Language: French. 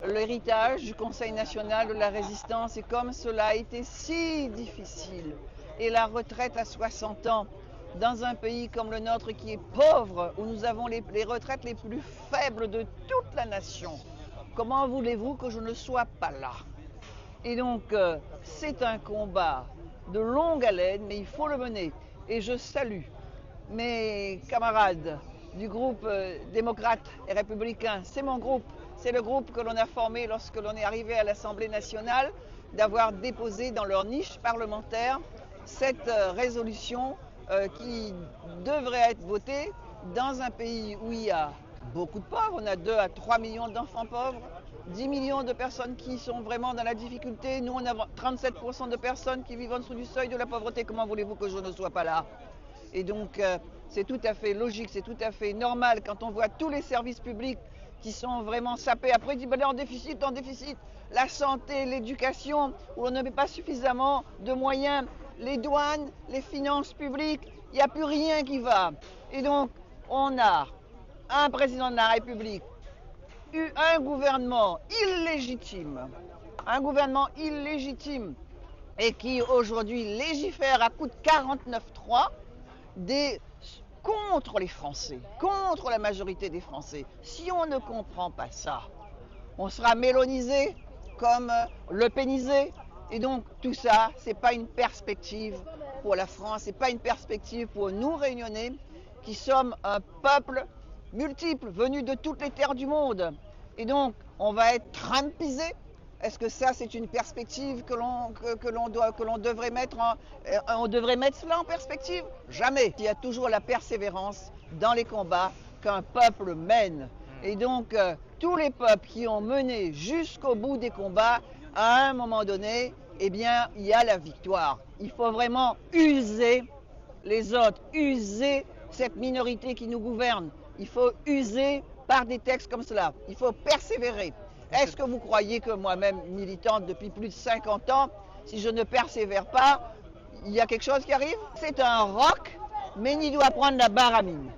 l'héritage du Conseil national de la résistance et comme cela a été si difficile. Et la retraite à 60 ans, dans un pays comme le nôtre qui est pauvre, où nous avons les retraites les plus faibles de toute la nation, comment voulez-vous que je ne sois pas là? Et donc, c'est un combat de longue haleine, mais il faut le mener. Et je salue mes camarades du groupe démocrate et républicain. C'est mon groupe, c'est le groupe que l'on a formé lorsque l'on est arrivé à l'Assemblée nationale, d'avoir déposé dans leur niche parlementaire cette résolution qui devrait être votée dans un pays où il y a beaucoup de pauvres. On a 2 à 3 millions d'enfants pauvres, 10 millions de personnes qui sont vraiment dans la difficulté. Nous, on a 37% de personnes qui vivent en dessous du seuil de la pauvreté. Comment voulez-vous que je ne sois pas là? Et donc, c'est tout à fait logique, c'est tout à fait normal quand on voit tous les services publics qui sont vraiment sapés. Après, il dit, en déficit. La santé, l'éducation, où on ne met pas suffisamment de moyens, les douanes, les finances publiques, il n'y a plus rien qui va. Et donc, on a un président de la République, un gouvernement illégitime et qui aujourd'hui légifère à coup de 49.3 contre les Français, contre la majorité des Français. Si on ne comprend pas ça, on sera mélonisé comme Le Penisé. Et donc tout ça, c'est pas une perspective pour la France, c'est pas une perspective pour nous Réunionnais, qui sommes un peuple multiple, venu de toutes les terres du monde. Et donc, on va être trumpisé. Est-ce que ça, c'est une perspective que l'on devrait mettre on devrait mettre cela en perspective? Jamais. Il y a toujours la persévérance dans les combats qu'un peuple mène. Et donc, tous les peuples qui ont mené jusqu'au bout des combats, à un moment donné, eh bien, il y a la victoire. Il faut vraiment user les autres, user cette minorité qui nous gouverne. Il faut user par des textes comme cela. Il faut persévérer. Est-ce que vous croyez que moi-même, militante depuis plus de 50 ans, si je ne persévère pas, il y a quelque chose qui arrive? C'est un roc, mais il doit prendre la baramine.